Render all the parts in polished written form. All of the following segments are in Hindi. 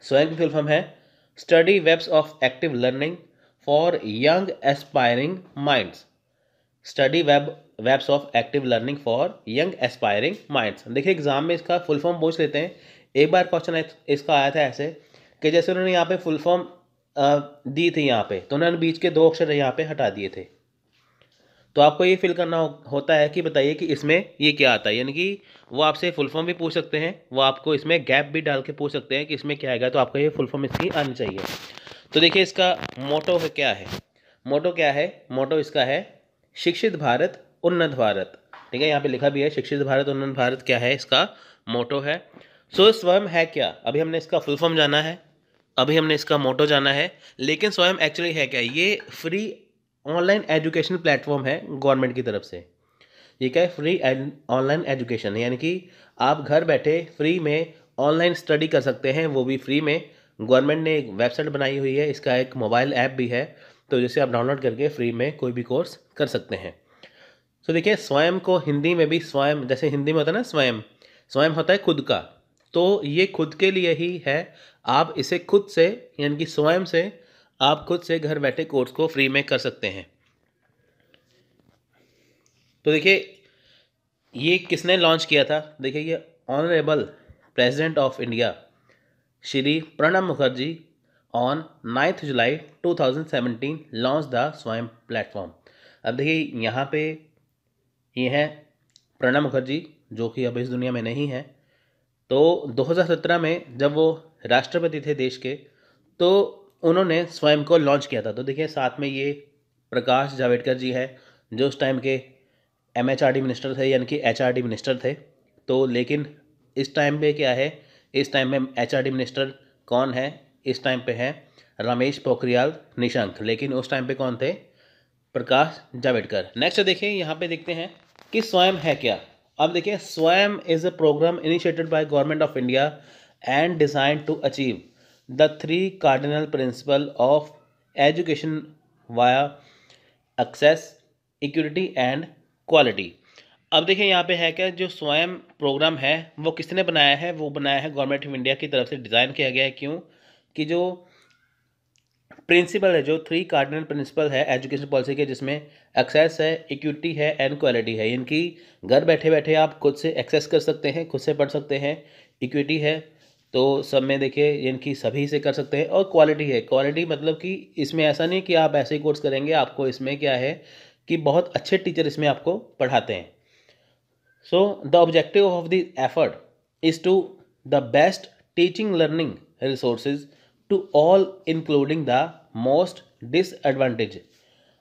स्वयं की फुल फॉर्म है study webs of active learning for young aspiring minds. Study webs of active learning for young aspiring minds. देखिए एग्जाम में इसका फुल फॉर्म पूछ लेते हैं। एक बार क्वेश्चन इसका आया था ऐसे कि जैसे उन्होंने यहाँ पे फुल फॉर्म दी थी यहाँ पे, तो उन्होंने बीच के 2 अक्षर यहाँ पे हटा दिए थे। तो आपको ये फिल करना होता है कि बताइए कि इसमें ये क्या आता है, यानी कि वो आपसे फुल फॉर्म भी पूछ सकते हैं, वो आपको इसमें गैप भी डाल के पूछ सकते हैं कि इसमें क्या आएगा, तो आपको ये फुल फॉर्म इसकी आनी चाहिए। तो देखिए इसका मोटो है, क्या है मोटो, क्या है मोटो इसका है शिक्षित भारत उन्नत भारत। ठीक है, यहाँ पे लिखा भी है शिक्षित भारत उन्नत भारत, क्या है इसका मोटो है। सो स्वयं है क्या, अभी हमने इसका फुल फॉर्म जाना है, अभी हमने इसका मोटो जाना है, लेकिन स्वयं एक्चुअली है क्या, ये फ्री ऑनलाइन एजुकेशन प्लेटफॉर्म है गवर्नमेंट की तरफ से। ये क्या है, फ्री ऑनलाइन एजुकेशन, यानी कि आप घर बैठे फ्री में ऑनलाइन स्टडी कर सकते हैं, वो भी फ्री में। गवर्नमेंट ने एक वेबसाइट बनाई हुई है, इसका एक मोबाइल ऐप भी है, तो जिसे आप डाउनलोड करके फ्री में कोई भी कोर्स कर सकते हैं। तो देखिए स्वयं को हिंदी में भी स्वयं, जैसे हिंदी में होता है ना स्वयं, स्वयं होता है खुद का, तो ये खुद के लिए ही है। आप इसे खुद से, यानी कि स्वयं से आप खुद से घर बैठे कोर्स को फ्री में कर सकते हैं। तो देखिए ये किसने लॉन्च किया था, देखिए ये honourable president of India Shri Pranab Mukherjee on 9 July 2017 launch the स्वयं प्लेटफॉर्म। अब देखिए यहाँ पे ये हैं प्रणब मुखर्जी, जो कि अब इस दुनिया में नहीं है। तो 2017 में जब वो राष्ट्रपति थे देश के, तो उन्होंने स्वयं को लॉन्च किया था। तो देखिए साथ में ये प्रकाश जावड़ेकर जी है, जो उस टाइम के MHRD मिनिस्टर थे, यानी कि HRD मिनिस्टर थे। तो लेकिन इस टाइम पे क्या है, इस टाइम में HRD मिनिस्टर कौन है, इस टाइम पे है रमेश पोखरियाल निशंक, लेकिन उस टाइम पे कौन थे, प्रकाश जावड़ेकर। नेक्स्ट देखिए यहाँ पे देखते हैं कि स्वयं है क्या। अब देखिए Swayam is a program initiated by government of India and design to achieve the 3 cardinal principal of education via access, equity and quality. अब देखिए यहाँ पे है क्या, जो स्वयं प्रोग्राम है वो किसने बनाया है, वो बनाया है गवर्नमेंट ऑफ इंडिया की तरफ से, डिज़ाइन किया गया है। क्यों कि जो प्रिंसिपल है, जो 3 कार्डिनल प्रिंसिपल है एजुकेशन पॉलिसी के, जिसमें एक्सेस है, इक्विटी है एंड क्वालिटी है, इनकी घर बैठे बैठे आप खुद से एक्सेस कर सकते हैं, खुद से पढ़ सकते हैं। इक्विटी है तो सब में देखिए इनकी सभी से कर सकते हैं, और क्वालिटी है, क्वालिटी मतलब कि इसमें ऐसा नहीं कि आप ऐसे ही कोर्स करेंगे, आपको इसमें क्या है कि बहुत अच्छे टीचर इसमें आपको पढ़ाते हैं। So the objective of the effort is to the best teaching learning resources to all including the most disadvantage.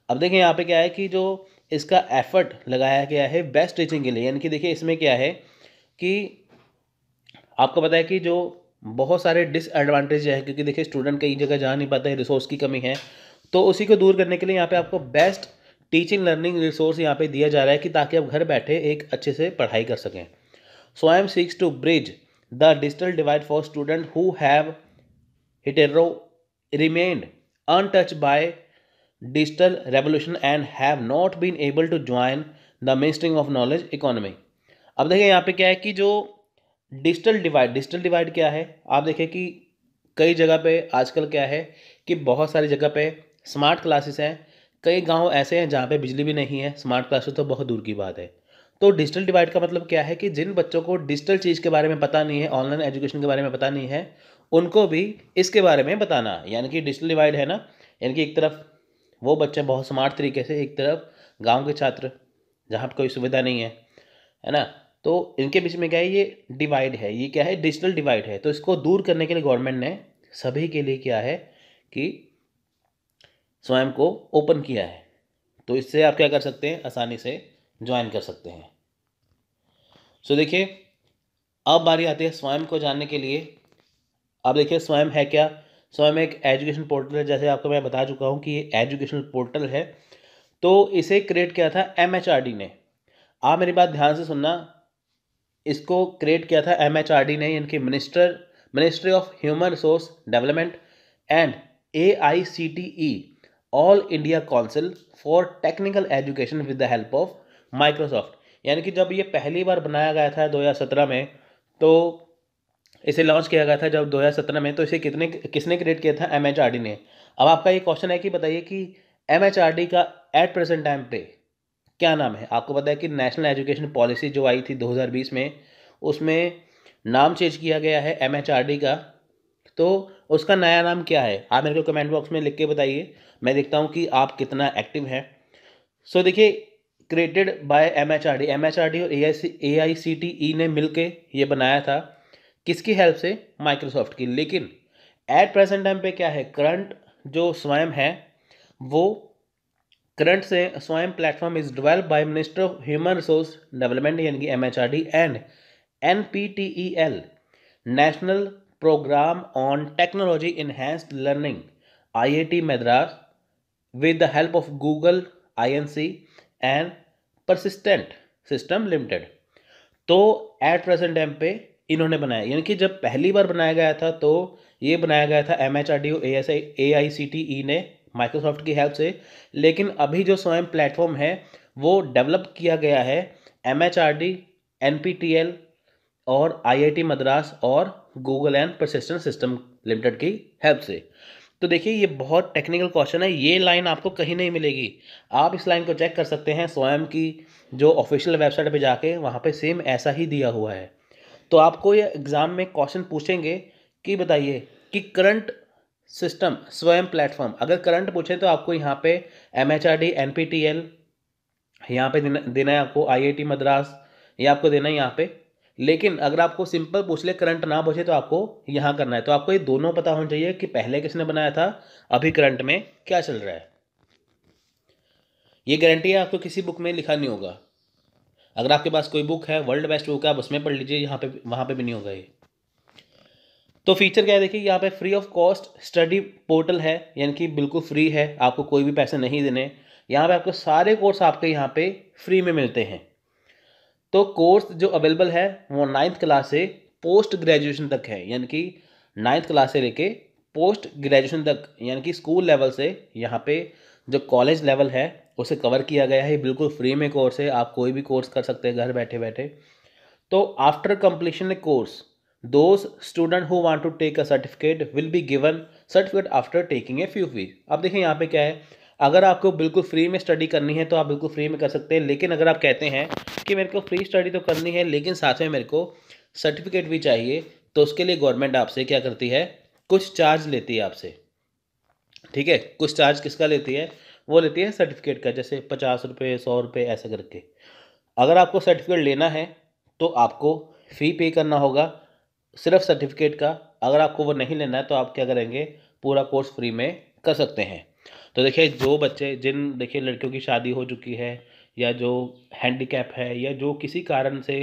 अब देखिए यहाँ पे क्या है कि जो इसका एफर्ट लगाया गया है बेस्ट टीचिंग के लिए, यानी कि देखिए इसमें क्या है कि आपको पता है कि जो बहुत सारे डिसएडवांटेज है, क्योंकि देखिए स्टूडेंट कई जगह जा नहीं पाता है, रिसोर्स की कमी है, तो उसी को दूर करने के लिए यहाँ पे आपको बेस्ट टीचिंग लर्निंग रिसोर्स यहाँ पे दिया जा रहा है, कि ताकि आप घर बैठे एक अच्छे से पढ़ाई कर सकें। Swayam seeks to bridge the digital divide for student who have hitherto remained untouched by digital revolution and have not been able to join the mainstream of knowledge economy। अब देखिए यहाँ पे क्या है कि जो डिजिटल डिवाइड क्या है, आप देखिए कि कई जगह पे आजकल क्या है कि बहुत सारी जगह पे स्मार्ट क्लासेस हैं, कई गांव ऐसे हैं जहाँ पे बिजली भी नहीं है, स्मार्ट क्लासेस तो बहुत दूर की बात है। तो डिजिटल डिवाइड का मतलब क्या है कि जिन बच्चों को डिजिटल चीज़ के बारे में पता नहीं है, ऑनलाइन एजुकेशन के बारे में पता नहीं है, उनको भी इसके बारे में बताना, यानी कि डिजिटल डिवाइड है ना, यानी कि एक तरफ वो बच्चे बहुत स्मार्ट तरीके से, एक तरफ गांव के छात्र जहाँ पर कोई सुविधा नहीं है ना, तो इनके बीच में क्या है, ये डिवाइड है, ये क्या है, डिजिटल डिवाइड है। तो इसको दूर करने के लिए गवर्नमेंट ने सभी के लिए क्या है कि स्वयं को ओपन किया है। तो इससे आप क्या कर सकते हैं, आसानी से ज्वाइन कर सकते हैं। सो देखिए अब बारी आती है स्वयं को जानने के लिए। अब देखिए स्वयं है क्या, स्वयं एक एजुकेशन पोर्टल है, जैसे आपको मैं बता चुका हूँ कि ये एजुकेशन पोर्टल है। तो इसे क्रिएट किया था MHRD ने। आप मेरी बात ध्यान से सुनना, इसको क्रिएट किया था MHRD ने, यानी कि ministry of human resource development and AICTE all India council for technical education with the help of Microsoft. यानी कि जब ये पहली बार बनाया गया था 2017 में, तो इसे लॉन्च किया गया था जब 2017 में, तो इसे किसने क्रिएट किया था? MHRD ने। अब आपका ये क्वेश्चन है कि बताइए कि MHRD का एट प्रेजेंट टाइम पे क्या नाम है? आपको पता है कि नेशनल एजुकेशन पॉलिसी जो आई थी 2020 में, उसमें नाम चेंज किया गया है MHRD का। तो उसका नया नाम क्या है? आप मेरे को कमेंट बॉक्स में लिख के बताइए, मैं देखता हूँ कि आप कितना एक्टिव हैं। सो देखिए, created by M H R D और AICTE ने मिलके ये बनाया था। किसकी हेल्प से? माइक्रोसॉफ्ट की। लेकिन एट प्रेजेंट टाइम पे क्या है, करंट जो स्वयं है वो, करंट से Swayam platform is develop by minister of human resource development यानी कि MHRD एंड NPTEL national program on technology enhanced learning IIT Madras with the help of Google INC and Persistent System Limited। तो एट प्रेजेंट टाइम पे इन्होंने बनाया, यानी कि जब पहली बार बनाया गया था तो ये बनाया गया था MHRD और AICTE ने माइक्रोसॉफ्ट की हेल्प से। लेकिन अभी जो स्वयं प्लेटफॉर्म है वो डेवलप किया गया है MHRD, NPTEL और IIT मद्रास और Google and persistent system limited की हेल्प से। तो देखिए, ये बहुत टेक्निकल क्वेश्चन है, ये लाइन आपको कहीं नहीं मिलेगी। आप इस लाइन को चेक कर सकते हैं स्वयं की जो ऑफिशियल वेबसाइट पे जाके, वहाँ पे सेम ऐसा ही दिया हुआ है। तो आपको ये एग्ज़ाम में क्वेश्चन पूछेंगे कि बताइए कि करंट सिस्टम स्वयं प्लेटफॉर्म, अगर करंट पूछे तो आपको यहाँ पे MHRD, NPTEL यहाँ पे देना है आपको, IIT मद्रास ये आपको देना है यहाँ पे। लेकिन अगर आपको सिंपल पूछ ले, करंट ना पूछे, तो आपको यहाँ करना है। तो आपको ये दोनों पता होना चाहिए कि पहले किसने बनाया था, अभी करंट में क्या चल रहा है। ये गारंटी है, आपको किसी बुक में लिखा नहीं होगा। अगर आपके पास कोई बुक है, वर्ल्ड बेस्ट बुक है, आप उसमें पढ़ लीजिए, यहाँ पे वहाँ पे भी नहीं होगा ये। तो फीचर क्या है देखिए, यहाँ पे free of cost study portal है, यानी कि बिल्कुल फ्री है, आपको कोई भी पैसे नहीं देने। यहाँ पे आपको सारे कोर्स आपके यहाँ पे फ्री में मिलते हैं। तो कोर्स जो अवेलेबल है वो 9th क्लास से पोस्ट ग्रेजुएशन तक है, यानी कि 9th क्लास से लेके पोस्ट ग्रेजुएशन तक, यानी कि स्कूल लेवल से यहाँ पे जो कॉलेज लेवल है उसे कवर किया गया है। बिल्कुल फ्री में कोर्स है, आप कोई भी कोर्स कर सकते हैं घर बैठे बैठे। तो after completion course those student who want to take a certificate will be given certificate after taking a few fees. अब देखिए यहाँ पे क्या है, अगर आपको बिल्कुल फ्री में स्टडी करनी है तो आप बिल्कुल फ्री में कर सकते हैं। लेकिन अगर आप कहते हैं कि मेरे को फ्री स्टडी तो करनी है लेकिन साथ में मेरे को सर्टिफिकेट भी चाहिए, तो उसके लिए गवर्नमेंट आपसे क्या करती है, कुछ चार्ज लेती है आपसे। ठीक है, कुछ चार्ज किसका लेती है? वो लेती है सर्टिफिकेट का, जैसे 50 रुपये, 100 रुपये ऐसा करके। अगर आपको सर्टिफिकेट लेना है तो आपको फ़ी पे करना होगा सिर्फ सर्टिफिकेट का। अगर आपको वो नहीं लेना है तो आप क्या करेंगे, पूरा कोर्स फ्री में कर सकते हैं। तो देखिए, जो बच्चे देखिए लड़कियों की शादी हो चुकी है, या जो हैंडीकैप है, या जो किसी कारण से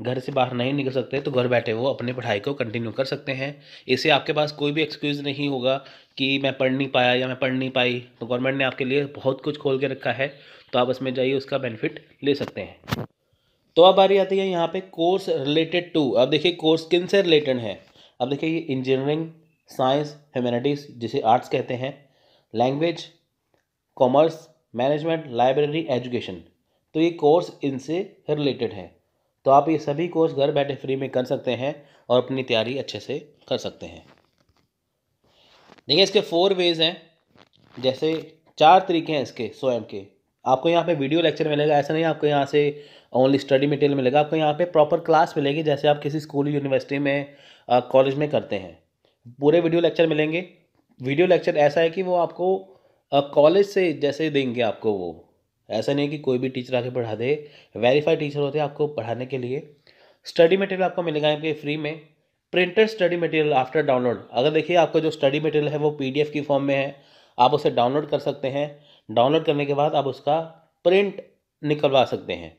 घर से बाहर नहीं निकल सकते, तो घर बैठे वो अपनी पढ़ाई को कंटिन्यू कर सकते हैं। इससे आपके पास कोई भी एक्सक्यूज़ नहीं होगा कि मैं पढ़ नहीं पाया या मैं पढ़ नहीं पाई। तो गवर्नमेंट ने आपके लिए बहुत कुछ खोल के रखा है, तो आप उसमें जाइए, उसका बेनिफिट ले सकते हैं। तो अब बारी आती है यहाँ पे कोर्स रिलेटेड टू। अब देखिए कोर्स किन से रिलेटेड है। अब देखिए, ये इंजीनियरिंग, साइंस, ह्यूमैनिटीज़ जिसे आर्ट्स कहते हैं, language, commerce, management, library, education, तो ये कोर्स इनसे रिलेटेड है। तो आप ये सभी कोर्स घर बैठे फ्री में कर सकते हैं और अपनी तैयारी अच्छे से कर सकते हैं। देखिए, इसके 4 वेज हैं, जैसे 4 तरीके हैं इसके स्वयं के। आपको यहाँ पे वीडियो लेक्चर मिलेगा, ऐसा नहीं आपको यहाँ से ओनली स्टडी मटेरियल मिलेगा, आपको यहाँ पे प्रॉपर क्लास मिलेगी, जैसे आप किसी स्कूल, यूनिवर्सिटी में, कॉलेज में करते हैं। पूरे वीडियो लेक्चर मिलेंगे। वीडियो लेक्चर ऐसा है कि वो आपको कॉलेज से जैसे देंगे आपको, वो ऐसा नहीं है कि कोई भी टीचर आके पढ़ा दे, वेरीफाइड टीचर होते हैं आपको पढ़ाने के लिए। स्टडी मटेरियल आपको मिलेगा यहाँ पे फ्री में। Printed study material after download, अगर देखिए आपका जो स्टडी मटेरियल है वो PDF की फॉर्म में है, आप उसे डाउनलोड कर सकते हैं। डाउनलोड करने के बाद आप उसका प्रिंट निकलवा सकते हैं।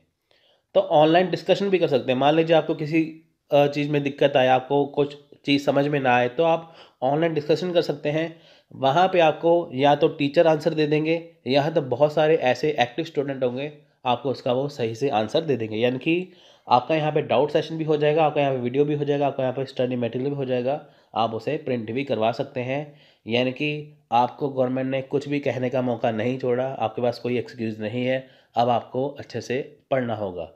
तो ऑनलाइन डिस्कशन भी कर सकते हैं। मान लीजिए आपको किसी चीज़ में दिक्कत आए, आपको कुछ चीज़ समझ में ना आए, तो आप ऑनलाइन डिस्कशन कर सकते हैं। वहाँ पे आपको या तो टीचर आंसर दे देंगे, या तो बहुत सारे ऐसे एक्टिव स्टूडेंट होंगे, आपको उसका वो सही से आंसर दे देंगे। यानी कि आपका यहाँ पे डाउट सेशन भी हो जाएगा, आपका यहाँ पे वीडियो भी हो जाएगा, आपका यहाँ पे स्टडी मटेरियल भी हो जाएगा, आप उसे प्रिंट भी करवा सकते हैं। यानी कि आपको गवर्नमेंट ने कुछ भी कहने का मौका नहीं छोड़ा, आपके पास कोई एक्सक्यूज़ नहीं है। अब आपको अच्छे से पढ़ना होगा।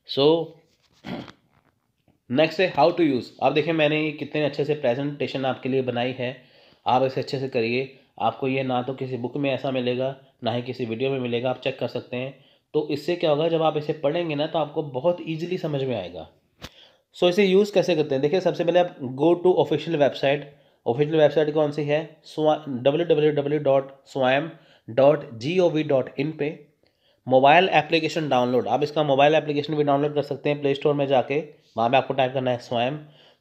सो नेक्स्ट है हाउ टू यूज़। आप देखिए मैंने ये कितने अच्छे से प्रेजेंटेशन आपके लिए बनाई है, आप इसे अच्छे से करिए। आपको ये ना तो किसी बुक में ऐसा मिलेगा, ना ही किसी वीडियो में मिलेगा, आप चेक कर सकते हैं। तो इससे क्या होगा, जब आप इसे पढ़ेंगे ना तो आपको बहुत ईजिली समझ में आएगा। सो इसे यूज़ कैसे करते हैं, देखिए सबसे पहले आप go to official website. Official website कौन सी है, www.swayam.gov.in पे मोबाइल एप्लीकेशन डाउनलोड। आप इसका मोबाइल एप्लीकेशन भी डाउनलोड कर सकते हैं प्ले स्टोर में जाके, वहाँ पे आपको टाइप करना है स्वयं।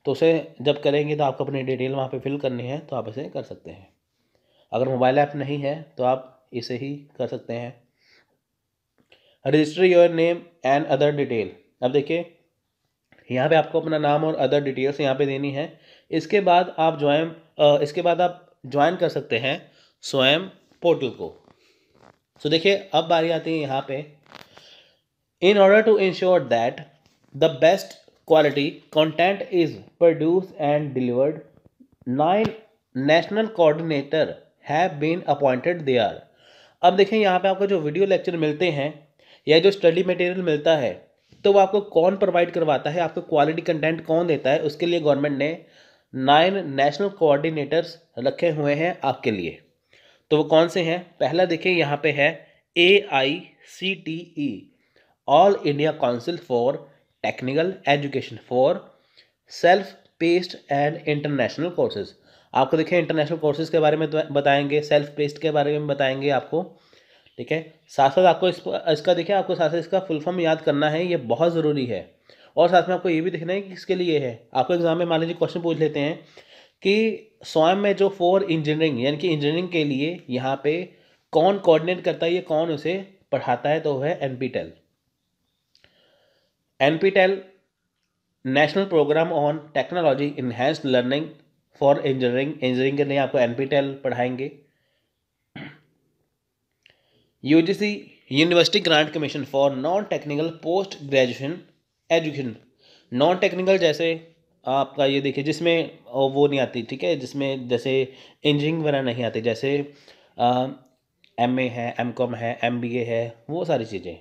तो उसे जब करेंगे तो आपको अपनी डिटेल वहाँ पे फिल करनी है, तो आप इसे कर सकते हैं। अगर मोबाइल ऐप नहीं है तो आप इसे ही कर सकते हैं। Register your name and other detail. अब देखिए यहाँ पे आपको अपना नाम और अदर डिटेल्स यहाँ पे देनी है। इसके बाद आप ज्वाइन कर सकते हैं स्वयं पोर्टल को। सो देखिए अब बारी आती है यहाँ पे, in order to ensure that the best quality content is produce and delivered 9 national coordinator have been appointed there. अब देखें यहाँ पे आपको जो वीडियो लेक्चर मिलते हैं या जो स्टडी मटेरियल मिलता है, तो वो आपको कौन प्रोवाइड करवाता है, आपको क्वालिटी कंटेंट कौन देता है, उसके लिए गवर्नमेंट ने 9 नेशनल कोऑर्डिनेटर्स रखे हुए हैं आपके लिए। तो वो कौन से हैं, पहला देखिए यहाँ पे है AICTE, all India council for technical education for self paced and international courses. आपको देखिए इंटरनेशनल कोर्सेज के बारे में बताएंगे, सेल्फ पेस्ड के बारे में बताएंगे आपको, ठीक है। साथ साथ आपको इसका देखिए आपको साथ साथ इसका फुल फॉर्म याद करना है, ये बहुत ज़रूरी है। और साथ में आपको ये भी देखना है कि किसके लिए है। आपको एग्जाम में मान लीजिए क्वेश्चन पूछ लेते हैं कि स्वयं में जो फॉर इंजीनियरिंग यानी कि इंजीनियरिंग के लिए यहाँ पे कौन कोऑर्डिनेट करता है, ये कौन उसे पढ़ाता है, तो वो है NPTEL national program on technology enhanced learning for engineering के लिए आपको NPTEL पढ़ाएंगे। UGC university grant commission for non technical post graduation education. Non technical जैसे आपका ये देखिए जिसमें वो नहीं आती, ठीक है, जिसमें जैसे इंजीनियरिंग वगैरह नहीं आती, जैसे MA है, MCOM है, MBA है, वो सारी चीज़ें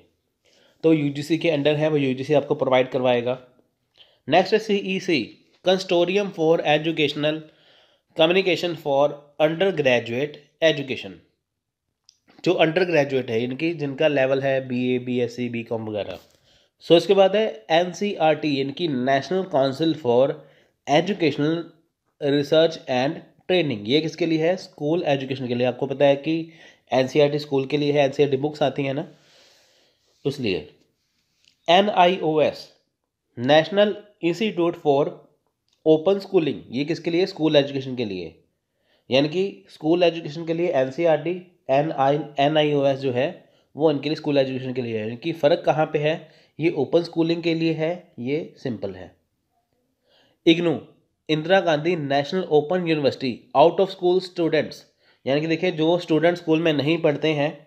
तो UGC के अंडर है, वो UGC आपको प्रोवाइड करवाएगा। नेक्स्ट है CEC consortium for educational communication for under graduate education. जो अंडर ग्रेजुएट है इनकी, जिनका लेवल है BA BSc BCom वगैरह। सो इसके बाद है NCERT इनकी national council for educational research and training. ये किसके लिए है, स्कूल एजुकेशन के लिए। आपको पता है कि NCERT स्कूल के लिए है, NCERT बुक्स आती हैं ना, इसलिए। NIOS national institute for open schooling, ये किसके लिए, स्कूल एजुकेशन के लिए। यानी कि स्कूल एजुकेशन के लिए NCERT, NIOS जो है वो इनके लिए स्कूल एजुकेशन के लिए है। इनकी फ़र्क कहाँ पे है, ये ओपन स्कूलिंग के लिए है, ये सिंपल है। IGNOU Indira Gandhi national open university out of school students, यानी कि देखिए जो स्टूडेंट स्कूल में नहीं पढ़ते हैं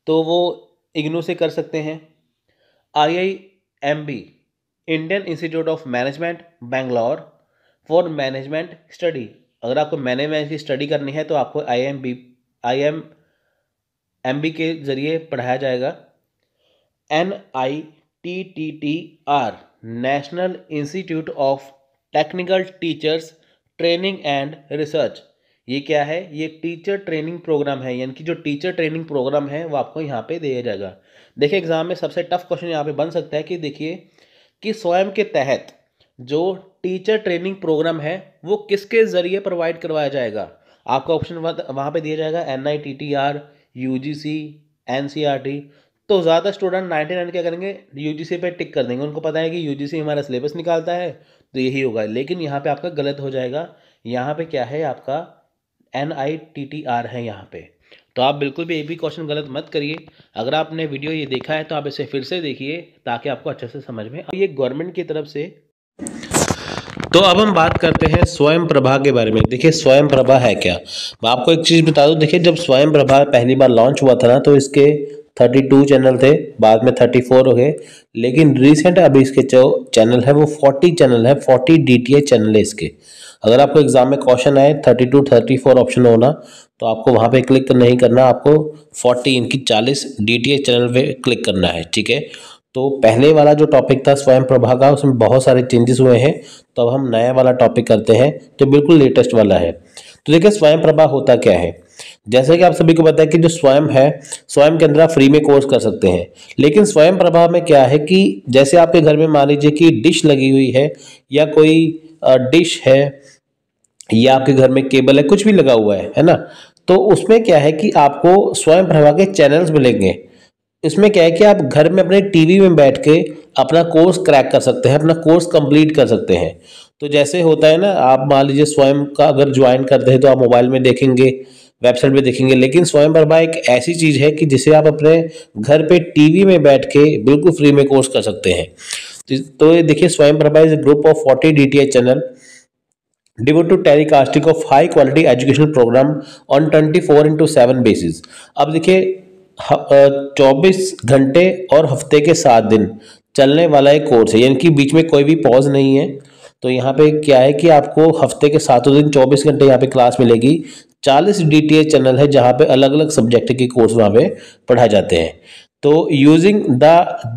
तो वो IGNOU से कर सकते हैं। IIMB Indian institute of management Bangalore for management study. अगर आपको मैनेजमेंट की स्टडी करनी है तो आपको IIMB के ज़रिए पढ़ाया जाएगा। NITTTR national institute of technical teachers training and research. ये क्या है, ये टीचर ट्रेनिंग प्रोग्राम है, यानी कि जो टीचर ट्रेनिंग प्रोग्राम है वो आपको यहाँ पे दिया जाएगा। देखिए एग्जाम में सबसे टफ क्वेश्चन यहाँ पे बन सकता है कि देखिए कि स्वयं के तहत जो टीचर ट्रेनिंग प्रोग्राम है वो किसके ज़रिए प्रोवाइड करवाया जाएगा। आपका ऑप्शन वहाँ पे दिया जाएगा NITTR, UGC, NCERT। तो ज़्यादा स्टूडेंट 99 क्या करेंगे, UGC पे टिक कर देंगे, उनको पता है कि UGC हमारा सिलेबस निकालता है तो यही होगा। लेकिन यहाँ पे आपका गलत हो जाएगा, यहाँ पे क्या है, आपका NITTR है यहाँ पे। तो आप बिल्कुल भी एक भी क्वेश्चन गलत मत करिए। अगर आपने वीडियो ये देखा है तो आप इसे फिर से देखिए ताकि आपको अच्छे से समझ में। ये गवर्नमेंट की तरफ से। तो अब हम बात करते हैं स्वयं प्रभा के बारे में। देखिए स्वयं प्रभा है क्या, मैं आपको एक चीज़ बता दूं। देखिए जब स्वयं प्रभा पहली बार लॉन्च हुआ था ना तो इसके 32 चैनल थे, बाद में 34 हो गए, लेकिन रिसेंट अभी इसके जो चैनल है वो 40 चैनल है, 40 DTH चैनल है इसके। अगर आपको एग्जाम में क्वेश्चन आए 32 34 ऑप्शन होना तो आपको वहाँ पे क्लिक नहीं करना, आपको 40 इनकी 40 DTH चैनल पे क्लिक करना है, ठीक है। तो पहले वाला जो टॉपिक था स्वयं प्रभा का, उसमें बहुत सारे चेंजेस हुए हैं। तो अब हम नया वाला टॉपिक करते हैं जो बिल्कुल लेटेस्ट वाला है। तो देखिए स्वयं प्रभा होता क्या है। जैसे कि आप सभी को पता है कि जो स्वयं है, स्वयं के अंदर आप फ्री में कोर्स कर सकते हैं। लेकिन स्वयं प्रभा में क्या है कि जैसे आपके घर में मान लीजिए कि डिश लगी हुई है या कोई डिश है या आपके घर में केबल है, कुछ भी लगा हुआ है ना। तो उसमें क्या है कि आपको स्वयं प्रभा के चैनल्स मिलेंगे। इसमें क्या है कि आप घर में अपने टीवी में बैठ के अपना कोर्स क्रैक कर सकते हैं, अपना कोर्स कंप्लीट कर सकते हैं। तो जैसे होता है ना, आप मान लीजिए स्वयं का अगर ज्वाइन करते हैं तो आप मोबाइल में देखेंगे, वेबसाइट पे देखेंगे, लेकिन स्वयं प्रभा एक ऐसी चीज है कि जिसे आप अपने घर पे टीवी में बैठ के बिल्कुल फ्री में कोर्स कर सकते हैं। तो ये देखिए स्वयं Prabha is group of 40 DTH channel devoted to telecasting of high quality educational program on 24/7 basis। अब देखिए 24 घंटे और हफ्ते के 7 दिन चलने वाला एक कोर्स है, यानी कि बीच में कोई भी पॉज नहीं है। तो यहाँ पे क्या है कि आपको हफ्ते के 7 दिन 24 घंटे यहाँ पे क्लास मिलेगी। 40 DTH चैनल है जहाँ पे अलग अलग सब्जेक्ट के कोर्स वहाँ पे पढ़ाए जाते हैं। तो यूजिंग द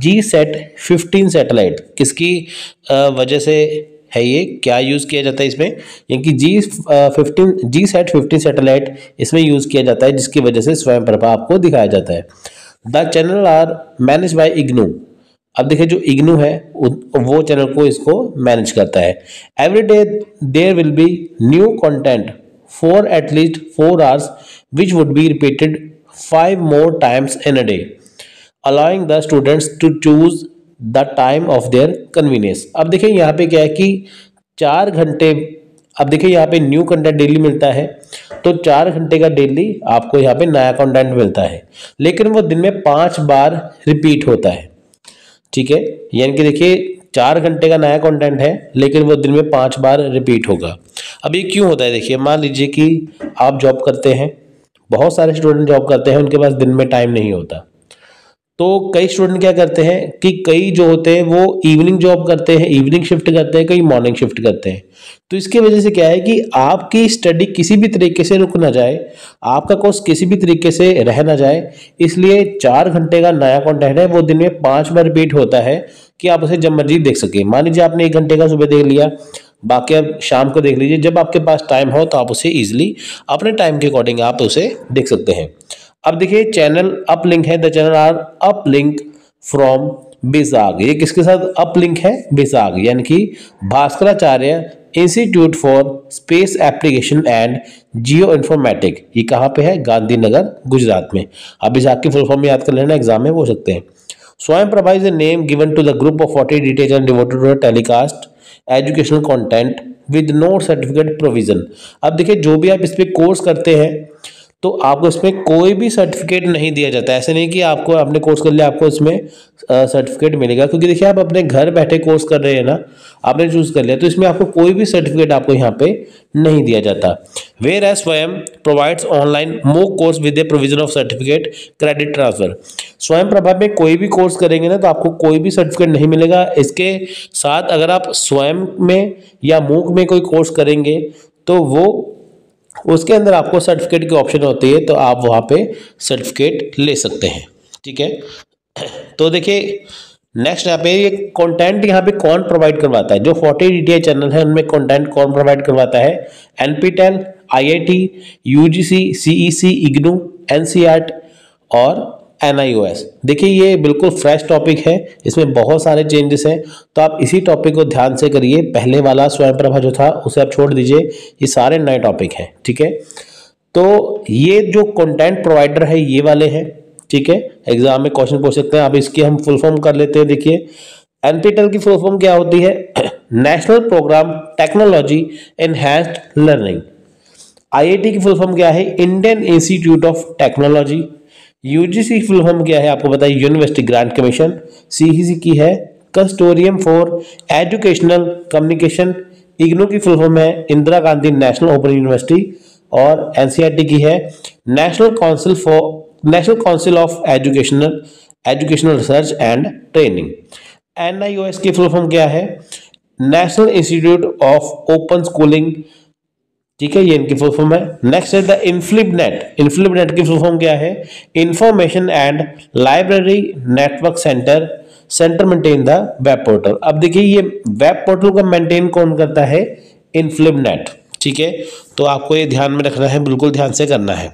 GSAT-15 सैटेलाइट, किसकी वजह से है ये, क्या यूज किया जाता है इसमें, यानी कि GSAT-15 सैटेलाइट इसमें यूज किया जाता है, जिसकी वजह से स्वयं प्रभा आपको दिखाया जाता है। The channel are manage by IGNOU. अब देखिए जो इग्नू है वो चैनल को इसको मैनेज करता है। Every day there will be new content for at least 4 hours which would be repeated 5 more times in a day, allowing the students to choose the time of their convenience. अब देखिए यहाँ पे क्या है कि 4 घंटे, अब देखिए यहाँ पे न्यू कंटेंट डेली मिलता है, तो 4 घंटे का डेली आपको यहाँ पे नया कंटेंट मिलता है, लेकिन वो दिन में 5 बार रिपीट होता है। ठीक है, यानी कि देखिए 4 घंटे का नया कंटेंट है, लेकिन वो दिन में 5 बार रिपीट होगा। अब ये क्यों होता है, देखिए मान लीजिए कि आप जॉब करते हैं, बहुत सारे स्टूडेंट जॉब करते हैं, उनके पास दिन में टाइम नहीं होता। तो कई स्टूडेंट क्या करते हैं कि कई जो होते हैं वो इवनिंग जॉब करते हैं, इवनिंग शिफ्ट करते हैं, कई मॉर्निंग शिफ्ट करते हैं। तो इसकी वजह से क्या है कि आपकी स्टडी किसी भी तरीके से रुक ना जाए, आपका कोर्स किसी भी तरीके से रह ना जाए, इसलिए 4 घंटे का नया कंटेंट है वो दिन में 5 बार रिपीट होता है कि आप उसे जब मर्जी देख सके। मान लीजिए आपने 1 घंटे का सुबह देख लिया, बाकी आप शाम को देख लीजिए, जब आपके पास टाइम हो तो आप उसे ईजिली अपने टाइम के अकॉर्डिंग आप उसे देख सकते हैं। अब देखिए चैनल अपलिंक है, the channel are uplink from Vizag. ये किसके साथ अपलिंक है, बिजाग, यानी कि Bhaskaracharya institute for space application and geo informatic. ये कहाँ पे है, गांधीनगर गुजरात में। आप बिजाग की फुल फॉर्म याद कर लेना, एग्जाम में हो सकते हैं। स्वयं Prabha is a name given to the group of 40 DTH and devoted to telecast educational content with no certificate provision। अब देखिए जो भी आप इस पे कोर्स करते हैं तो आपको इसमें कोई भी सर्टिफिकेट नहीं दिया जाता है। ऐसे नहीं कि आपको आपने कोर्स कर लिया आपको इसमें सर्टिफिकेट मिलेगा, क्योंकि देखिए आप अपने घर बैठे कोर्स कर रहे हैं ना, आपने चूज कर लिया, तो इसमें आपको कोई भी सर्टिफिकेट आपको यहाँ पे नहीं दिया जाता। वेयर एज स्वयं provides online mock course with the provision of certificate credit transfer. स्वयं प्रभा में कोई भी कोर्स करेंगे ना तो आपको कोई भी सर्टिफिकेट नहीं मिलेगा। इसके साथ अगर आप स्वयं में या मूक में कोई कोर्स करेंगे तो वो उसके अंदर आपको सर्टिफिकेट की ऑप्शन होती है, तो आप वहाँ पे सर्टिफिकेट ले सकते हैं। ठीक है, तो देखिए नेक्स्ट यहाँ पे ये कंटेंट यहाँ पे कौन प्रोवाइड करवाता है, जो 40 DTH चैनल है उनमें कंटेंट कौन प्रोवाइड करवाता है, NPTEL, IIT, UGC, CEC, IGNOU, NCERT और NIOS। देखिए ये बिल्कुल फ्रेश टॉपिक है, इसमें बहुत सारे चेंजेस हैं, तो आप इसी टॉपिक को ध्यान से करिए। पहले वाला स्वयं प्रभा जो था उसे आप छोड़ दीजिए, ये सारे नए टॉपिक हैं। ठीक है, तो ये जो कंटेंट प्रोवाइडर है ये वाले हैं। ठीक है, एग्जाम में क्वेश्चन पूछ सकते हैं। अब इसकी हम फुल फॉर्म कर लेते हैं। देखिए NPTEL की फुल फॉर्म क्या होती है, national program technology enhanced learning. IIT की फुल फॉर्म क्या है, Indian institute of technology. UGC full form क्या है आपको बताइए, यूनिवर्सिटी ग्रांट कमीशन। CEC की है consortium for educational communication. IGNOU की फुल फॉर्म है Indira Gandhi national open university. और NCERT की है national council of educational research and training. NIOS की फुल फॉर्म क्या है, national institute of open schooling. ठीक है, ये इनकी फुल फॉर्म है। नेक्स्ट है द इन्फ्लिबनेट। इन्फ्लिबनेट की फुल फॉर्म क्या है, information and library network centre centre maintain the web portal. अब देखिए ये वेब पोर्टल को मेंटेन कौन करता है, इन्फ्लिबनेट, ठीक है। तो आपको ये ध्यान में रखना है, बिल्कुल ध्यान से करना है।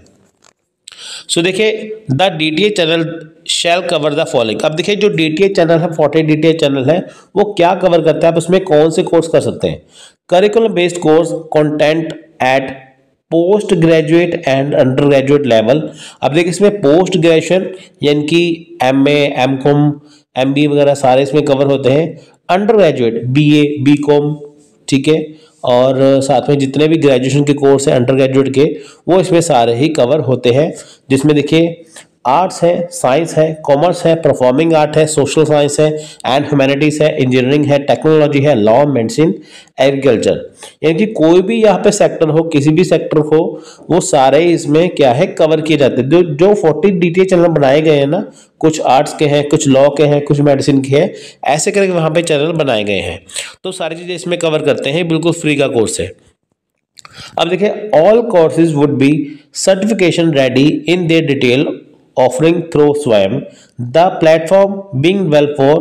सो देखिए the DTA channel shall cover the following. अब देखिए जो डीटीए चैनल है, 40 डीटीए चैनल है, वो क्या कवर करता है, आप उसमें कौन से कोर्स कर सकते हैं। Curriculum based course content eight post graduate and under graduate level. अब देखिए इसमें पोस्ट ग्रेजुएशन यानी कि एमए, एमकॉम, एमबीए वगैरह सारे इसमें कवर होते हैं। अंडर ग्रेजुएट बीए, बीकॉम, ठीक है, और साथ में जितने भी ग्रेजुएशन के कोर्स हैं अंडर ग्रेजुएट के, वो इसमें सारे ही कवर होते हैं। जिसमें देखिए आर्ट्स है, साइंस है, कॉमर्स है, परफॉर्मिंग आर्ट है, सोशल साइंस है एंड ह्यूमैनिटीज है, इंजीनियरिंग है, टेक्नोलॉजी है, लॉ, मेडिसिन, एग्रीकल्चर, यानी कि कोई भी यहाँ पे सेक्टर हो, किसी भी सेक्टर हो, वो सारे इसमें क्या है कवर किए जाते हैं। जो 40 डीटीए चैनल बनाए गए हैं ना, कुछ आर्ट्स के हैं, कुछ लॉ के हैं, कुछ मेडिसिन के हैं, ऐसे करके वहाँ पे चैनल बनाए गए हैं। तो सारी चीजें इसमें कवर करते हैं, बिल्कुल फ्री का कोर्स है। अब देखिए all courses would be certification ready in their detail offering through Swayam, the platform being well for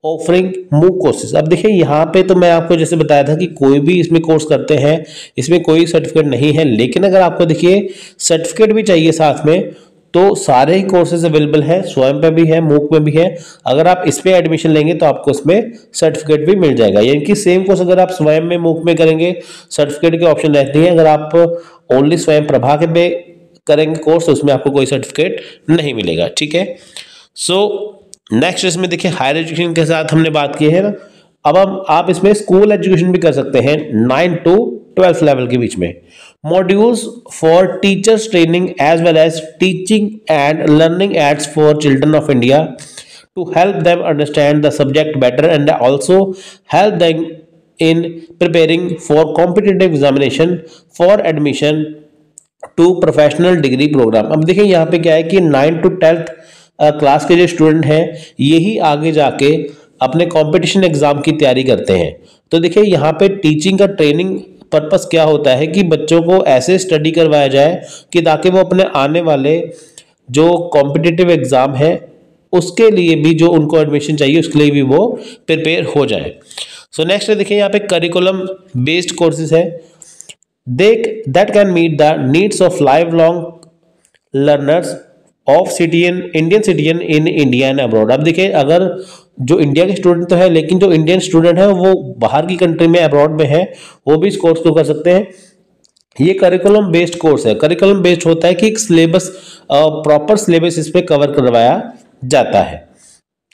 offering MOOC courses। अब देखिए यहाँ पे तो मैं आपको जैसे बताया था कि कोई भी इसमें कोर्स करते हैं, इसमें कोई सर्टिफिकेट नहीं है, लेकिन अगर आपको देखिए सर्टिफिकेट भी चाहिए साथ में, तो सारे ही कोर्सेज अवेलेबल है, स्वयं पे भी है, MOOC में भी है। अगर आप इस पे एडमिशन लेंगे तो आपको इसमें सर्टिफिकेट भी मिल जाएगा, यानी कि सेम कोर्स अगर आप स्वयं में, MOOC में करेंगे, सर्टिफिकेट के ऑप्शन रहती है। अगर आप ओनली स्वयं प्रभा के पे करेंगे कोर्स, उसमें आपको कोई सर्टिफिकेट नहीं मिलेगा, ठीक है। सो नेक्स्ट इसमें देखिए हायर एजुकेशन के साथ हमने बात की है ना। अब हम आप इसमें स्कूल एजुकेशन भी कर सकते हैं 9 to 12 लेवल के बीच में। Modules for teachers training as well as teaching and learning aids for children of India to help them understand the subject better and also help them in preparing for competitive examination for admission to professional degree program. अब देखिए यहाँ पे क्या है कि 9 to 12 क्लास के जो स्टूडेंट हैं, यही आगे जाके अपने कंपटीशन एग्जाम की तैयारी करते हैं। तो देखिए यहाँ पे टीचिंग का ट्रेनिंग पर्पस क्या होता है कि बच्चों को ऐसे स्टडी करवाया जाए कि ताकि वो अपने आने वाले जो कॉम्पिटिटिव एग्जाम है उसके लिए भी, जो उनको एडमिशन चाहिए उसके लिए भी वो प्रिपेयर हो जाए। सो नेक्स्ट देखिए यहाँ पे करिकुलम बेस्ड कोर्सेज है that can meet the needs of lifelong learners of Indian citizen in India and abroad। अब देखिए अगर जो इंडिया के स्टूडेंट तो है, लेकिन जो इंडियन स्टूडेंट है वो बाहर की कंट्री में, अब्रॉड में है, वो भी इस कोर्स को कर सकते हैं। ये करिकुलम बेस्ड कोर्स है। करिकुलम बेस्ड होता है कि एक सिलेबस, प्रॉपर सिलेबस इस पे कवर करवाया जाता है,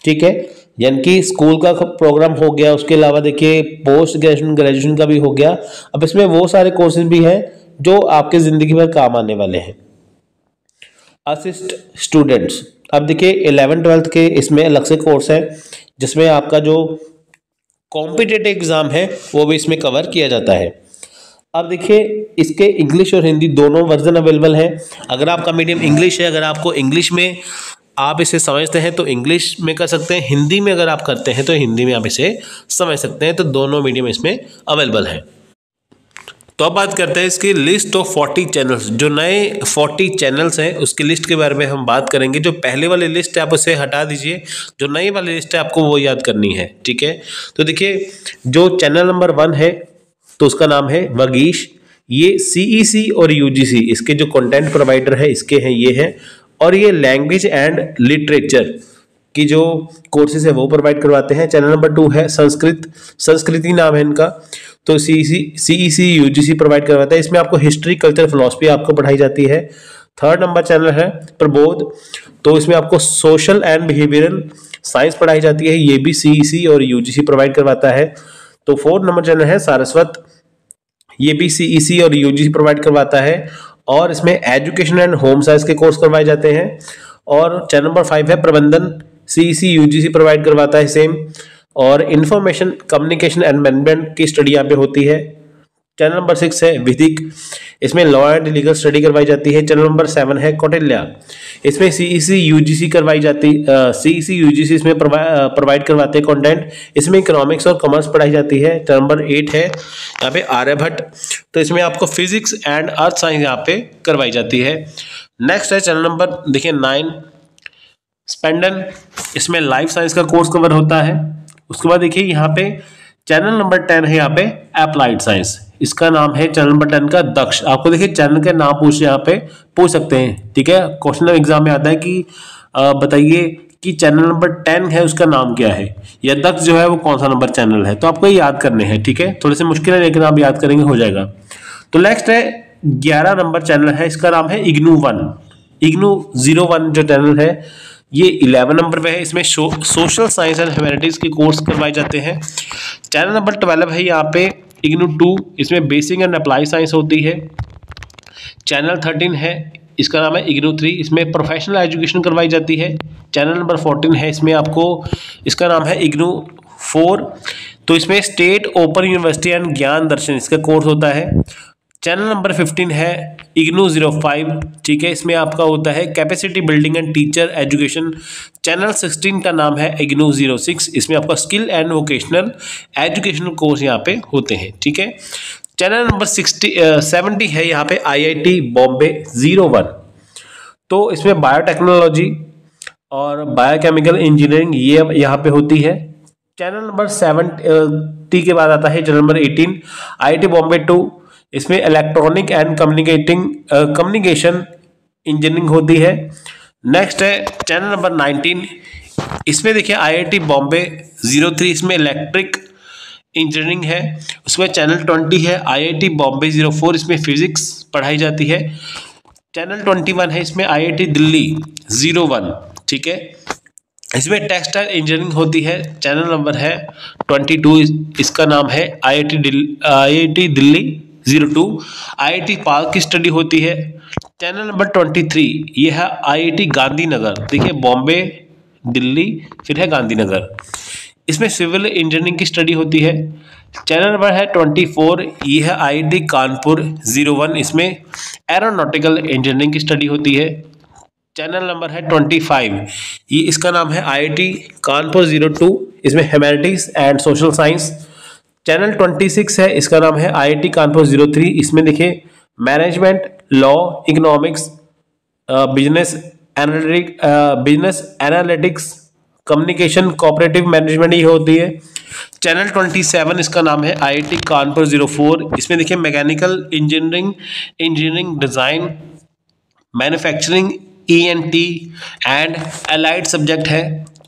ठीक है। यानी कि स्कूल का प्रोग्राम हो गया, उसके अलावा देखिए पोस्ट ग्रेजुएशन, ग्रेजुएशन का भी हो गया। अब इसमें वो सारे कोर्सेज भी हैं जो आपके जिंदगी भर काम आने वाले हैं। असिस्ट स्टूडेंट्स, अब देखिए 11th-12th के इसमें अलग से कोर्स है, जिसमें आपका जो कॉम्पिटिटिव एग्जाम है वो भी इसमें कवर किया जाता है। अब देखिए इसके इंग्लिश और हिंदी दोनों वर्जन अवेलेबल हैं। अगर आपका मीडियम इंग्लिश है, अगर आपको इंग्लिश में आप इसे समझते हैं तो इंग्लिश में कर सकते हैं, हिंदी में अगर आप करते हैं तो हिंदी में आप इसे समझ सकते हैं। तो दोनों मीडियम इसमें अवेलेबल हैं। तो अब बात करते हैं इसकी लिस्ट ऑफ 40 चैनल्स। जो नए 40 चैनल्स हैं उसकी लिस्ट के बारे में हम बात करेंगे। जो पहले वाली लिस्ट है आप उसे हटा दीजिए, जो नई वाली लिस्ट है आपको वो याद करनी है, ठीक है। तो देखिए जो चैनल नंबर 1 है तो उसका नाम है वगीश। ये CEC और UGC इसके जो कंटेंट प्रोवाइडर है इसके हैं, ये हैं। और ये लैंग्वेज एंड लिटरेचर की जो कोर्सेज है वो प्रोवाइड करवाते हैं। चैनल नंबर 2 है संस्कृति नाम है इनका। तो CEC UGC प्रोवाइड करवाता है। इसमें आपको हिस्ट्री, कल्चर, फिलॉसफी आपको पढ़ाई जाती है। 3rd नंबर चैनल है प्रबोध, तो इसमें आपको सोशल एंड बिहेवियरल साइंस पढ़ाई जाती है। ये भी CEC और UGC प्रोवाइड करवाता है। तो 4th नंबर चैनल है सारस्वत, ये भी CEC और UGC प्रोवाइड करवाता है। और इसमें एजुकेशन एंड होम साइंस के कोर्स करवाए जाते हैं। और चैनल नंबर 5 है प्रबंधन, CEC UGC प्रोवाइड करवाता है सेम। और इंफॉर्मेशन कम्युनिकेशन एंड मैनेजमेंट की स्टडी यहाँ पे होती है। चैनल नंबर 6 है विधिक, इसमें लॉ एंड लीगल स्टडी करवाई जाती है। चैनल नंबर 7 है कौटिल्य, इसमें CEC UGC करवाई जाती CEC UGC इसमें प्रोवाइड करवाते हैं कंटेंट। इसमें इकोनॉमिक्स और कॉमर्स पढ़ाई जाती है। चैनल नंबर 8 है यहाँ पे आर्यभट्ट, तो इसमें आपको फिजिक्स एंड अर्थ साइंस यहाँ पे करवाई जाती है। नेक्स्ट है चैनल नंबर देखिए 9 स्पेंडन, इसमें लाइफ साइंस का कोर्स कवर होता है। उसके बाद देखिए यहाँ पे चैनल नंबर 10 है यहाँ पे अप्लाइड साइंस, इसका नाम है चैनल नंबर 10 का दक्ष। आपको देखिए चैनल के नाम यहाँ पे पूछ सकते हैं, ठीक है। क्वेश्चन एग्जाम में आता है कि बताइए कि चैनल नंबर 10 है उसका नाम क्या है, या दक्ष जो है वो कौन सा नंबर चैनल है, तो आपको ये याद करने हैं, ठीक है। थोड़े से मुश्किल है लेकिन आप याद करेंगे हो जाएगा। तो नेक्स्ट है 11 नंबर चैनल है, इसका नाम है इग्नू 1, इग्नू 01 जो चैनल है ये 11 नंबर पे है। इसमें सोशल साइंस एंड ह्यूमैनिटीज के कोर्स करवाए जाते हैं। चैनल नंबर 12 है यहाँ पे इग्नू 2, इसमें बेसिक एंड अप्लाई साइंस होती है। चैनल 13 है, इसका नाम है इग्नू 3, इसमें प्रोफेशनल एजुकेशन करवाई जाती है। चैनल नंबर 14 है, इसमें आपको इसका नाम है इग्नू 4, तो इसमें स्टेट ओपन यूनिवर्सिटी एंड ज्ञान दर्शन इसका कोर्स होता है। चैनल नंबर 15 है इग्नू 05, ठीक है, इसमें आपका होता है capacity building and teacher education. Channel 16 का नाम है इग्नू 06, इसमें आपका skill and vocational educational course यहाँ पे होते हैं, ठीक है। चैनल नंबर 70 है यहाँ पे IIT बॉम्बे 01, तो इसमें बायोटेक्नोलॉजी और बायोकेमिकल इंजीनियरिंग ये यहाँ पे होती है। चैनल नंबर 70 के बाद आता है चैनल नंबर 18 IIT बॉम्बे 2, इसमें इलेक्ट्रॉनिक एंड कम्युनिकेशन इंजीनियरिंग होती है। नेक्स्ट है चैनल नंबर 19, इसमें देखिए IIT बॉम्बे 03, इसमें इलेक्ट्रिक इंजीनियरिंग है। उसमें चैनल 20 है IIT बॉम्बे 04, इसमें फिजिक्स पढ़ाई जाती है। चैनल 21 है, इसमें IIT दिल्ली 01, ठीक है, इसमें टेक्सटाइल इंजीनियरिंग होती है। चैनल नंबर है 22, इसका नाम है IIT दिल्ली 02, IIT पार्क की स्टडी होती है। चैनल नंबर 23 ये है IIT गांधीनगर, देखिए बॉम्बे दिल्ली फिर है गांधीनगर, इसमें सिविल इंजीनियरिंग की स्टडी होती है। चैनल नंबर है 24, ये है IIT कानपुर 01, इसमें एरोनॉटिकल इंजीनियरिंग की स्टडी होती है। चैनल नंबर है 25, ये इसका नाम है IIT कानपुर 02, इसमें humanities and social science. Channel 26 है, इसका नाम है IIT कानपुर 03, इसमें देखिए management, law, economics, business analytics, communication, cooperative management ये होती है। चैनल 27 इसका नाम है IIT कानपुर 04, इसमें देखिए mechanical engineering design, manufacturing, ENT and allied subject है।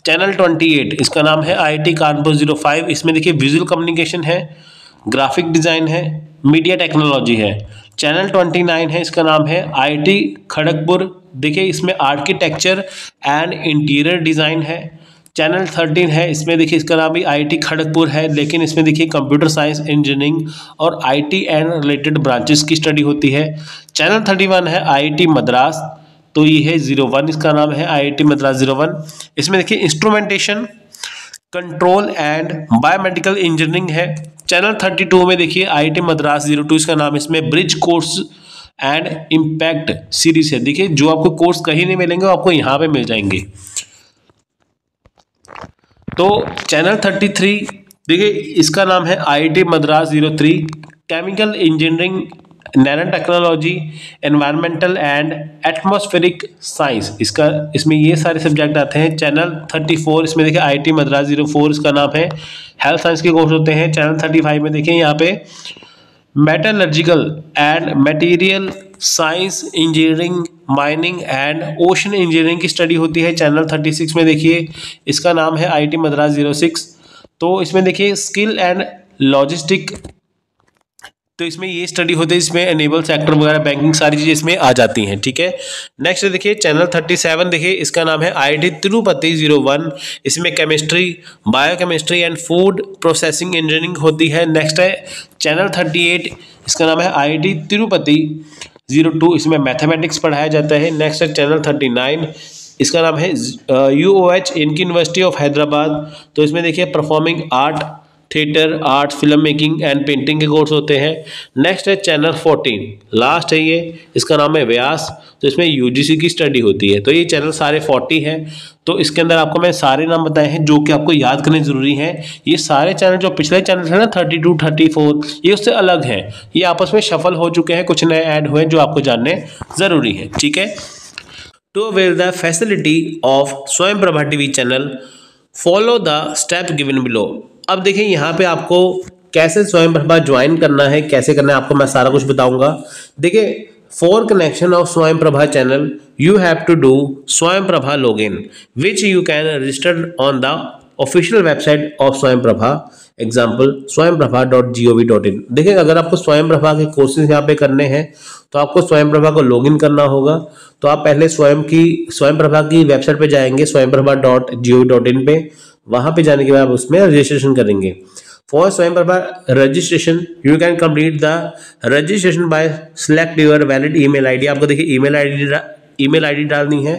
चैनल 28 इसका नाम है IIT कानपुर 05, इसमें देखिए विजुअल कम्युनिकेशन है, ग्राफिक डिज़ाइन है, मीडिया टेक्नोलॉजी है। चैनल 29 है, इसका नाम है IIT खड़गपुर, देखिए इसमें आर्किटेक्चर एंड इंटीरियर डिज़ाइन है। चैनल 13 है, इसमें देखिए इसका नाम भी IIT खड़गपुर है, लेकिन इसमें देखिए कंप्यूटर साइंस इंजीनियरिंग और IT एंड रिलेटेड ब्रांचेस की स्टडी होती है। चैनल 31 है IIT मद्रास, तो ये है 01, इसका नाम है IIT मद्रास 01, इसमें देखिए instrumentation, control and biomedical engineering है। चैनल 32 में देखिए IIT मद्रास 02, इसका नाम, इसमें bridge course and impact series है। देखिए जो आपको कोर्स कहीं नहीं मिलेंगे वो आपको यहाँ पे मिल जाएंगे। तो चैनल 33 देखिए इसका नाम है IIT Madras 03, chemical engineering, nano technology, environmental and atmospheric science, इसमें ये सारे सब्जेक्ट आते हैं। चैनल 34 इसमें देखिए IIT मद्रास 04, इसका नाम है हेल्थ साइंस के कोर्स होते हैं। चैनल 35 में देखिए यहाँ पे metallurgical and material science engineering, mining and ocean engineering की स्टडी होती है। चैनल 36 में देखिए इसका नाम है IIT मद्रास 06, तो इसमें देखिए स्किल एंड लॉजिस्टिक, तो इसमें ये स्टडी होती है, इसमें एनेबल सेक्टर वगैरह बैंकिंग सारी चीज़ें इसमें आ जाती हैं, ठीक है। नेक्स्ट देखिए चैनल 37 देखिए इसका नाम है IIT तिरुपति 01, इसमें chemistry, biochemistry and food processing engineering होती है। नेक्स्ट है चैनल 38, इसका नाम है IIT तिरुपति 02, इसमें मैथमेटिक्स पढ़ाया जाता है। नेक्स्ट है चैनल 39, इसका नाम है UOH इनकी यूनिवर्सिटी ऑफ हैदराबाद, तो इसमें देखिए performing art, theatre, art, film making and painting के कोर्स होते हैं। नेक्स्ट है चैनल 14, लास्ट है ये, इसका नाम है व्यास, तो इसमें UGC की स्टडी होती है। तो ये चैनल सारे 40 हैं, तो इसके अंदर आपको मैं सारे नाम बताए हैं जो कि आपको याद करने जरूरी हैं। ये सारे चैनल जो पिछले चैनल थे ना 32, 34, ये उससे अलग हैं, ये आपस में शफल हो चुके हैं, कुछ नए ऐड हुए हैं जो आपको जानने ज़रूरी है, ठीक है। To avail the facility of Swayam Prabha TV channel follow the step given below. अब देखिए यहाँ पे आपको कैसे स्वयं प्रभा ज्वाइन करना है, कैसे करना है, आपको मैं सारा कुछ बताऊंगा। देखिए, for connection of Swayam Prabha channel you have to do Swayam Prabha login which you can register on the official website of Swayam Prabha, example swayamprabha.gov.in। देखिए, अगर आपको स्वयं प्रभा के कोर्सेज यहाँ पे करने हैं तो आपको स्वयं प्रभा को लॉगिन करना होगा। तो आप पहले स्वयं प्रभा की वेबसाइट पे जाएंगे swayamprabha.gov.in पे। वहां पे जाने के बाद आप उसमें रजिस्ट्रेशन करेंगे। फॉर स्वयं Prabha registration you can complete the registration bye select your valid email ID. आपको देखिए ईमेल आईडी डालनी है,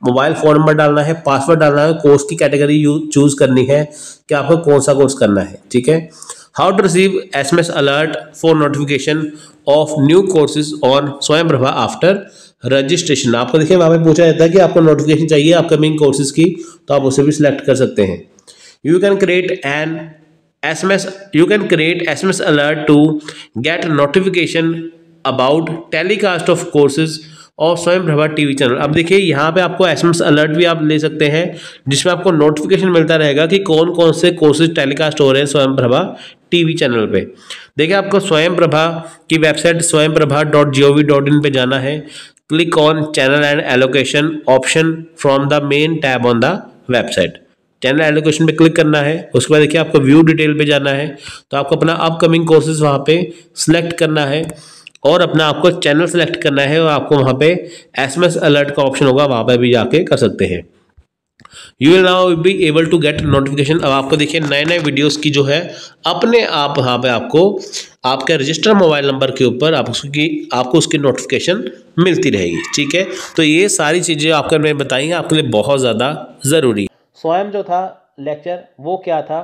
मोबाइल फोन नंबर डालना है, पासवर्ड डालना है, कोर्स की कैटेगरी चूज करनी है कि आपको कौन सा कोर्स करना है, ठीक है। How to receive SMS alert for notification of new courses on Swayam Prabha after registration. आपको देखिए वहां पे पूछा जाता है कि आपको नोटिफिकेशन चाहिए अपकमिंग कोर्सेज की, तो आप उसे भी सिलेक्ट कर सकते हैं। You can create SMS alert to get notification about telecast of courses और स्वयं प्रभा टीवी चैनल। अब देखिए यहाँ पे आपको SMS अलर्ट भी आप ले सकते हैं, जिसमें आपको नोटिफिकेशन मिलता रहेगा कि कौन कौन से कोर्सेज टेलीकास्ट हो रहे हैं स्वयं प्रभा टीवी चैनल पे। देखिए, आपको स्वयं प्रभा की वेबसाइट swayamprabha.gov.in पे जाना है। Click on channel and allocation option from the main tab on the website. Channel allocation पे क्लिक करना है। उसके बाद देखिए आपको व्यू डिटेल पे जाना है, तो आपको अपना अपकमिंग कोर्सेज वहाँ पे सिलेक्ट करना है और अपना आपको चैनल सेलेक्ट करना है और आपको वहाँ पे SMS अलर्ट का ऑप्शन होगा, वहाँ पे भी जाके कर सकते हैं। You will now be able to get notification. अब आपको देखिए नए नए वीडियोस की जो है अपने आप वहाँ पे आपको आपके रजिस्टर मोबाइल नंबर के ऊपर आपको उसकी नोटिफिकेशन मिलती रहेगी, ठीक है। तो ये सारी चीज़ें आपको मैं बताई हैं, आपके लिए बहुत ज़्यादा ज़रूरी। स्वयं जो था लेक्चर वो क्या था,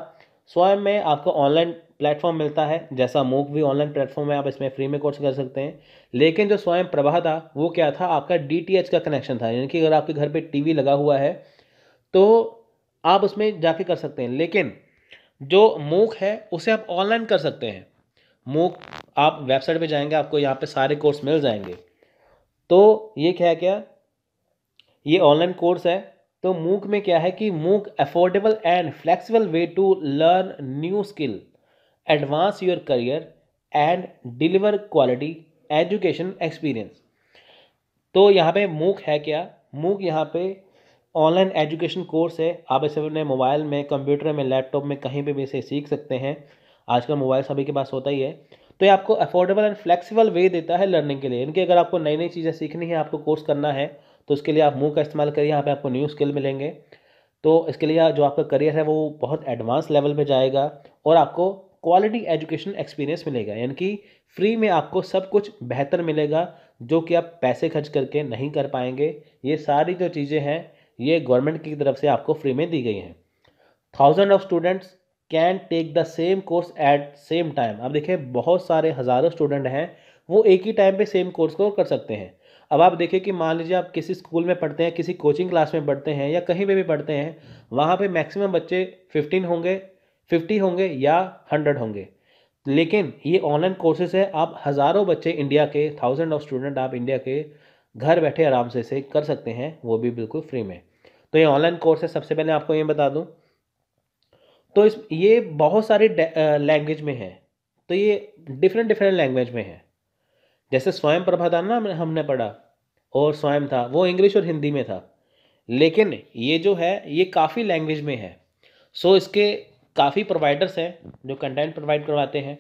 स्वयं में आपको ऑनलाइन प्लेटफॉर्म मिलता है, जैसा मूक भी ऑनलाइन प्लेटफॉर्म है, आप इसमें फ्री में कोर्स कर सकते हैं। लेकिन जो स्वयं प्रभा था वो क्या था, आपका DTH का कनेक्शन था, यानी कि अगर आपके घर पे टीवी लगा हुआ है तो आप उसमें जाके कर सकते हैं। लेकिन जो मूक है उसे आप ऑनलाइन कर सकते हैं। मूक आप वेबसाइट पे जाएंगे, आपको यहाँ पे सारे कोर्स मिल जाएंगे। तो ये क्या ये ऑनलाइन कोर्स है। तो मूक में क्या है कि MOOC affordable and flexible way to learn new skill, advance your career and deliver quality education experience. तो यहाँ पे मूक है क्या, मूक यहाँ पे ऑनलाइन एजुकेशन कोर्स है। आप इसे अपने मोबाइल में, कंप्यूटर में, लैपटॉप में कहीं पे भी इसे सीख सकते हैं। आजकल मोबाइल सभी के पास होता ही है। तो ये आपको अफोर्डेबल एंड फ्लेक्सिबल वे देता है लर्निंग के लिए। इनके अगर आपको नई नई चीज़ें सीखनी है, आपको कोर्स करना है, तो उसके लिए आप मूक का इस्तेमाल करिए। यहाँ पे आपको न्यू स्किल मिलेंगे। तो इसके लिए जो आपका करियर है वो बहुत एडवांस लेवल पे जाएगा और आपको क्वालिटी एजुकेशन एक्सपीरियंस मिलेगा, यानी कि फ्री में आपको सब कुछ बेहतर मिलेगा जो कि आप पैसे खर्च करके नहीं कर पाएंगे। ये सारी जो चीज़ें हैं ये गवर्नमेंट की तरफ से आपको फ्री में दी गई हैं। 1000 of students can take the same course at same time. अब देखिए बहुत सारे हज़ारों स्टूडेंट हैं, वो एक ही टाइम पे सेम कोर्स को कर सकते हैं। अब आप देखिए कि मान लीजिए आप किसी स्कूल में पढ़ते हैं, किसी कोचिंग क्लास में पढ़ते हैं या कहीं पे भी पढ़ते हैं, वहाँ पे मैक्सिमम बच्चे 15 होंगे, 50 होंगे या 100 होंगे। लेकिन ये ऑनलाइन कोर्सेज है, आप हज़ारों बच्चे इंडिया के, 1000 ऑफ स्टूडेंट आप इंडिया के घर बैठे आराम से इसे कर सकते हैं, वो भी बिल्कुल फ्री में। तो ये ऑनलाइन कोर्स है। सबसे पहले आपको ये बता दूं, तो ये बहुत सारे लैंग्वेज में है। तो ये डिफरेंट लैंग्वेज में है। जैसे स्वयं प्रभा था ना, हमने पढ़ा, और स्वयं था वो इंग्लिश और हिंदी में था। लेकिन ये जो है ये काफ़ी लैंग्वेज में है। सो इसके काफ़ी प्रोवाइडर्स हैं जो कंटेंट प्रोवाइड करवाते हैं।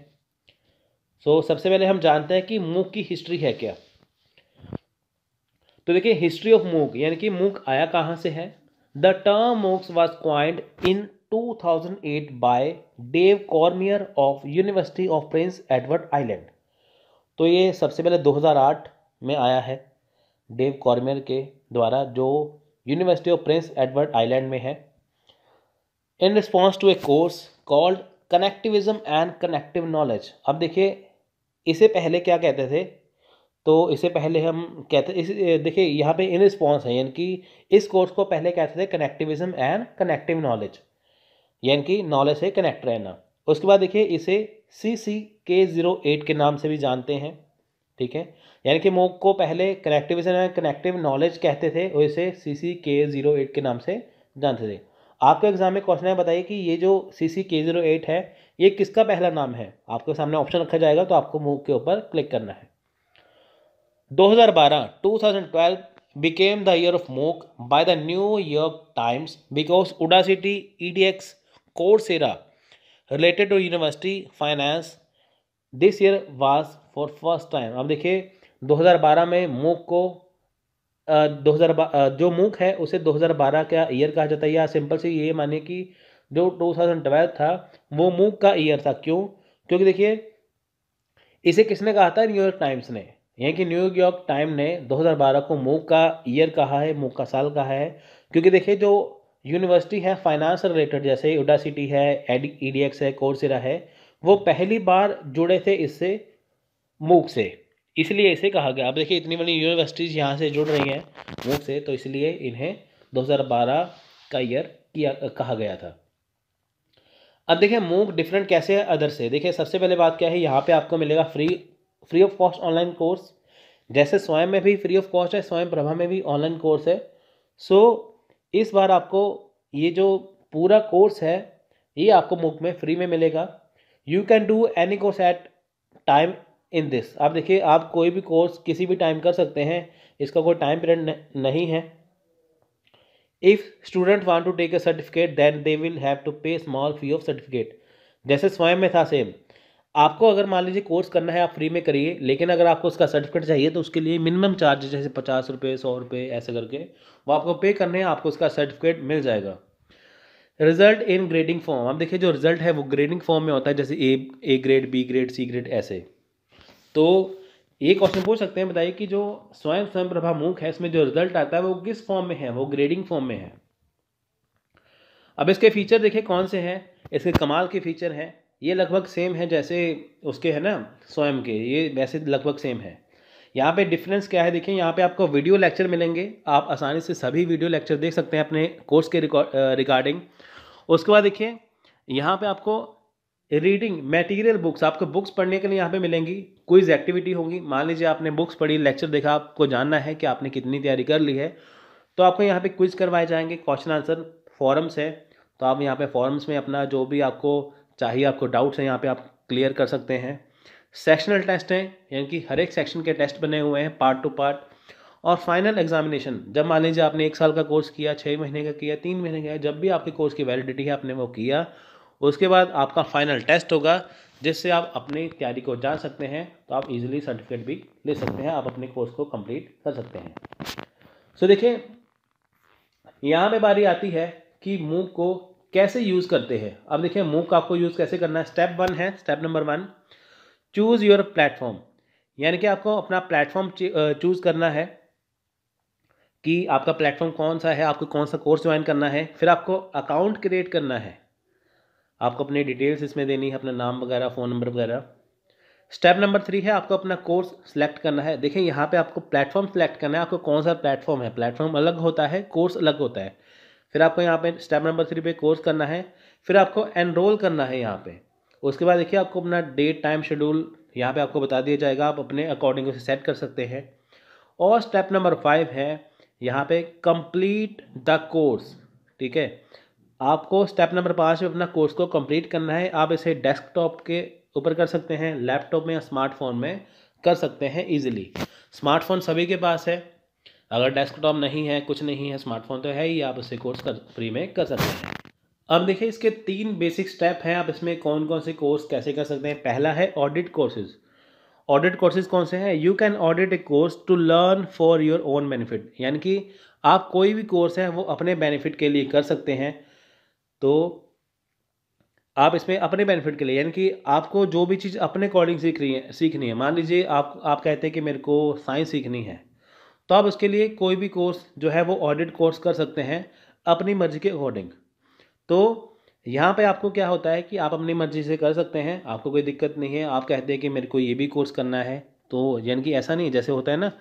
सो सबसे पहले हम जानते हैं कि मूक की हिस्ट्री है क्या। तो देखिए, हिस्ट्री ऑफ मूक, यानी कि मूक आया कहाँ से है। The term MOOCs was coined in 2008 by Dave Cormier of university of Prince Edward Island. तो ये सबसे पहले 2008 में आया है डेव कॉर्मियर के द्वारा, जो university of Prince Edward Island में है। In response to a course called connectivism and connective knowledge. अब देखिए, इसे पहले क्या कहते थे, तो इसे पहले हम कहते, देखिए यहाँ पे इन रिस्पॉन्स है, यानी कि इस कोर्स को पहले कहते थे कनेक्टिविज्म एंड कनेक्टिव नॉलेज, यानी कि नॉलेज से कनेक्ट रहना। उसके बाद देखिए इसे CCK08 के नाम से भी जानते हैं, ठीक है। यानी कि मूक को पहले कनेक्टिविज़न एंड कनेक्टिव नॉलेज कहते थे और इसे CCK08 के नाम से जानते थे। आपके एग्जाम में क्वेश्चन है, बताइए कि ये जो CCK08 है ये किसका पहला नाम है। आपके सामने ऑप्शन रखा जाएगा तो आपको मूक के ऊपर क्लिक करना है। 2012 became the year of MOOC by the New York Times because Udacity, EDX, Coursera related to university finance this year was for first time. अब देखिए 2012 में मूक को 2012 जो मूक है उसे 2012 का ईयर कहा जाता है, या सिंपल से ये मानिए कि जो 2012 था वो मूक का ईयर था। क्यों? क्योंकि देखिए इसे किसने कहा था? न्यूयॉर्क टाइम्स ने। यानी कि न्यूयॉर्क टाइम ने 2012 को मूक का ईयर कहा है, मूक का साल कहा है। क्योंकि देखिए जो यूनिवर्सिटी है फाइनेंस से रिलेटेड, जैसे उडासिटी है, EDX है, कोर्सेरा है, वो पहली बार जुड़े थे इससे, मूक से, इसलिए इसे कहा गया। अब देखिए इतनी बड़ी यूनिवर्सिटीज़ यहाँ से जुड़ रही हैं मूक से, तो इसलिए इन्हें 2012 का ईयर कहा गया था। अब देखिए मूक डिफरेंट कैसे है अदर से। देखिए सबसे पहले बात क्या है, यहाँ पे आपको मिलेगा free of cost online course. जैसे स्वयं में भी फ्री ऑफ कॉस्ट है, स्वयं प्रभा में भी ऑनलाइन कोर्स है। सो इस बार आपको ये जो पूरा कोर्स है ये आपको मूक में फ्री में मिलेगा। You can do any course at time in this. आप देखिए आप कोई भी कोर्स किसी भी टाइम कर सकते हैं, इसका कोई टाइम पीरियड नहीं है। If student want to take a certificate then they will have to pay small fee of certificate. जैसे स्वयं में था सेम, आपको अगर मान लीजिए कोर्स करना है आप फ्री में करिए, लेकिन अगर आपको उसका सर्टिफिकेट चाहिए तो उसके लिए मिनिमम चार्ज जैसे 50 रुपये, 100 रुपये ऐसे करके वो आपको पे करने हैं, आपको उसका सर्टिफिकेट मिल जाएगा। Result in grading form. अब देखिए जो रिजल्ट है वो ग्रेडिंग फॉर्म में होता है, जैसे A grade, B grade, C grade ऐसे। तो ये क्वेश्चन पूछ सकते हैं, बताइए कि जो स्वयं प्रभा मूक है इसमें जो रिजल्ट आता है वो किस फॉर्म में है? वो ग्रेडिंग फॉर्म में है। अब इसके फीचर देखिए कौन से हैं, इसके कमाल के फीचर हैं। ये लगभग सेम है जैसे उसके है ना स्वयं के, ये वैसे लगभग सेम है। यहाँ पे डिफरेंस क्या है देखिए, यहाँ पे आपको वीडियो लेक्चर मिलेंगे, आप आसानी से सभी वीडियो लेक्चर देख सकते हैं अपने कोर्स के रिगार्डिंग। उसके बाद देखिए यहाँ पे आपको रीडिंग मटेरियल बुक्स, आपको बुक्स पढ़ने के लिए यहाँ पे मिलेंगी। क्विज एक्टिविटी होगी, मान लीजिए आपने बुक्स पढ़ी, लेक्चर देखा, आपको जानना है कि आपने कितनी तैयारी कर ली है, तो आपको यहाँ पे क्विज करवाए जाएंगे, क्वेश्चन आंसर फॉरम्स है, तो आप यहाँ पे फॉरम्स में अपना जो भी आपको चाहिए, आपको डाउट्स हैं यहाँ पे आप क्लियर कर सकते हैं। सेक्शनल टेस्ट हैं, यानी कि हर एक सेक्शन के टेस्ट बने हुए हैं पार्ट टू पार्ट। और फाइनल एग्जामिनेशन, जब मान लीजिए आपने 1 साल का कोर्स किया, 6 महीने का किया, 3 महीने का, जब भी आपके कोर्स की वैलिडिटी है आपने वो किया, उसके बाद आपका फाइनल टेस्ट होगा जिससे आप अपनी तैयारी को जान सकते हैं, तो आप इजीली सर्टिफिकेट भी ले सकते हैं, आप अपने कोर्स को कंप्लीट कर सकते हैं। सो देखिए यहाँ पे बारी आती है कि मूक को कैसे यूज़ करते हैं। अब देखिए मूक आपको यूज़ कैसे करना है। स्टेप 1 है, step number 1, choose your platform. यानी कि आपको अपना प्लेटफॉर्म चूज़ करना है कि आपका प्लेटफॉर्म कौन सा है, आपको कौन सा कोर्स ज्वाइन करना है। फिर आपको अकाउंट क्रिएट करना है, आपको अपनी डिटेल्स इसमें देनी है, अपना नाम वगैरह, फ़ोन नंबर वगैरह। स्टेप नंबर 3 है, आपको अपना कोर्स सेलेक्ट करना है। देखिए यहाँ पे आपको प्लेटफॉर्म सेलेक्ट करना है, आपको कौन सा प्लेटफॉर्म है। प्लेटफॉर्म अलग होता है, कोर्स अलग होता है। फिर आपको यहाँ पे स्टेप नंबर 3 पे कोर्स करना है, फिर आपको एनरोल करना है यहाँ पे। उसके बाद देखिए आपको अपना डेट, टाइम, शेड्यूल यहाँ पे आपको बता दिया जाएगा, आप अपने अकॉर्डिंग उसे सेट कर सकते हैं। और स्टेप नंबर 5 है यहाँ पे कंप्लीट द कोर्स। ठीक है, आपको स्टेप नंबर 5 में अपना कोर्स को कंप्लीट करना है। आप इसे डेस्कटॉप के ऊपर कर सकते हैं, लैपटॉप में या स्मार्टफोन में कर सकते हैं इजीली। स्मार्टफोन सभी के पास है, अगर डेस्कटॉप नहीं है, कुछ नहीं है, स्मार्टफोन तो है ही, आप उससे कोर्स फ्री में कर सकते हैं। अब देखिए इसके 3 बेसिक स्टेप हैं, आप इसमें कौन कौन से कोर्स कैसे कर सकते हैं। पहला है ऑडिट कोर्सेज। ऑडिट कोर्सेज कौन से हैं? You can audit a course to learn for your own benefit. यानी कि आप कोई भी कोर्स है वो अपने बेनिफिट के लिए कर सकते हैं। तो आप इसमें अपने बेनिफिट के लिए, यानी कि आपको जो भी चीज़ अपने अकॉर्डिंग सीखनी है। मान लीजिए आप कहते हैं कि मेरे को साइंस सीखनी है, तो आप उसके लिए कोई भी कोर्स जो है वो ऑडिट कोर्स कर सकते हैं अपनी मर्ज़ी के अकॉर्डिंग। तो यहाँ पे आपको क्या होता है कि आप अपनी मर्ज़ी से कर सकते हैं, आपको कोई दिक्कत नहीं है। आप कहते हैं कि मेरे को ये भी कोर्स करना है, तो यानी कि ऐसा नहीं, जैसे होता है ना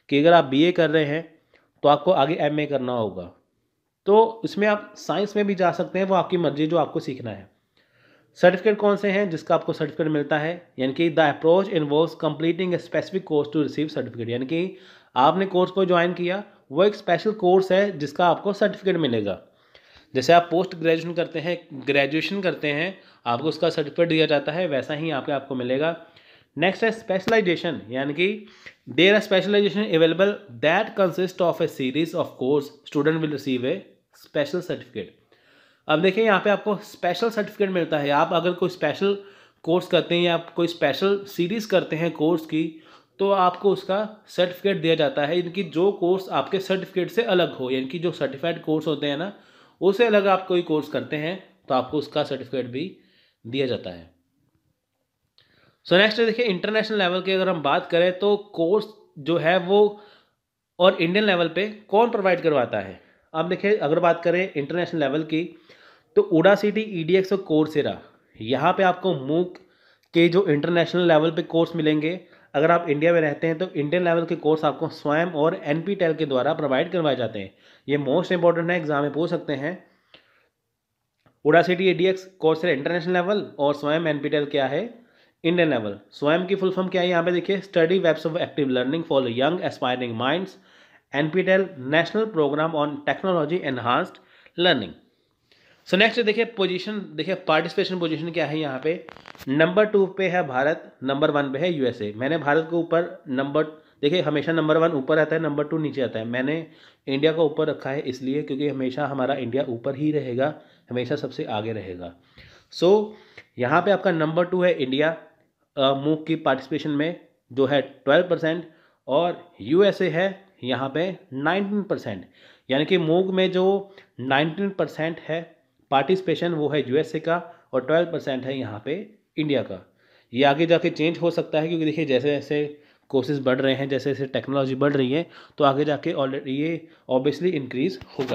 कि अगर आप BA कर रहे हैं तो आपको आगे MA करना होगा, तो इसमें आप साइंस में भी जा सकते हैं, वो आपकी मर्ज़ी जो आपको सीखना है। सर्टिफिकेट कौन से हैं जिसका आपको सर्टिफिकेट मिलता है, यानी कि the approach involves completing a specific course to receive certificate, यानी कि आपने कोर्स को ज्वाइन किया, वो एक स्पेशल कोर्स है जिसका आपको सर्टिफिकेट मिलेगा। जैसे आप पोस्ट ग्रेजुएशन करते हैं, ग्रेजुएशन करते हैं, आपको उसका सर्टिफिकेट दिया जाता है, वैसा ही यहाँ पे आपको मिलेगा। नेक्स्ट है स्पेशलाइजेशन, यानी कि there are specialization available that consist of a series of course student will receive a special certificate. अब देखिए यहाँ पे आपको स्पेशल सर्टिफिकेट मिलता है। आप अगर कोई स्पेशल कोर्स करते हैं या आप कोई स्पेशल सीरीज़ करते हैं कोर्स की, तो आपको उसका सर्टिफिकेट दिया जाता है, इनकी जो कोर्स आपके सर्टिफिकेट से अलग हो, यानी कि जो सर्टिफाइड कोर्स होते हैं ना, उससे अलग आप कोई कोर्स करते हैं तो आपको उसका सर्टिफिकेट भी दिया जाता है। सो नेक्स्ट देखिए इंटरनेशनल लेवल की अगर हम बात करें तो कोर्स जो है वो और इंडियन लेवल पे कौन प्रोवाइड करवाता है। अब देखिए अगर बात करें इंटरनेशनल लेवल की, तो उडासिटी, ईडीएक्स और कोर्सेरा, यहाँ पे आपको मूक के जो इंटरनेशनल लेवल पे कोर्स मिलेंगे। अगर आप इंडिया में रहते हैं तो इंडियन लेवल के कोर्स आपको स्वयं और NPTEL के द्वारा प्रोवाइड करवाए जाते हैं। ये मोस्ट इंपॉर्टेंट है, एग्जाम में पूछ सकते हैं। उडासिटी, ईडीएक्स, कोर्सेरा इंटरनेशनल लेवल और स्वयं NPTEL क्या है, इंडियन लेवल। स्वयं की फुल फॉर्म क्या है यहाँ पे देखिए, study webs of active learning for young aspiring minds, NPTEL national program on technology enhanced learning. So next देखिए पोजीशन, देखिए पार्टिसिपेशन पोजीशन क्या है यहाँ पे। नंबर 2 पे है भारत, नंबर 1 पे है USA। मैंने भारत को ऊपर नंबर, देखिए हमेशा नंबर 1 ऊपर आता है, नंबर 2 नीचे आता है। मैंने इंडिया को ऊपर रखा है इसलिए क्योंकि हमेशा हमारा इंडिया ऊपर ही रहेगा, हमेशा सबसे आगे रहेगा। सो यहाँ पे आपका नंबर 2 है इंडिया मूक की पार्टिसिपेशन में, जो है 12%, और USA है यहाँ पे 19%, यानी कि मूक में जो 19% है पार्टिसिपेशन वो है USA का और 12% है यहाँ पे इंडिया का। ये आगे जाके चेंज हो सकता है क्योंकि देखिए जैसे जैसे कोर्सेज बढ़ रहे हैं, जैसे जैसे टेक्नोलॉजी बढ़ रही है, तो आगे जाके ऑलरेडी ये ऑब्वियसली इंक्रीज होगा।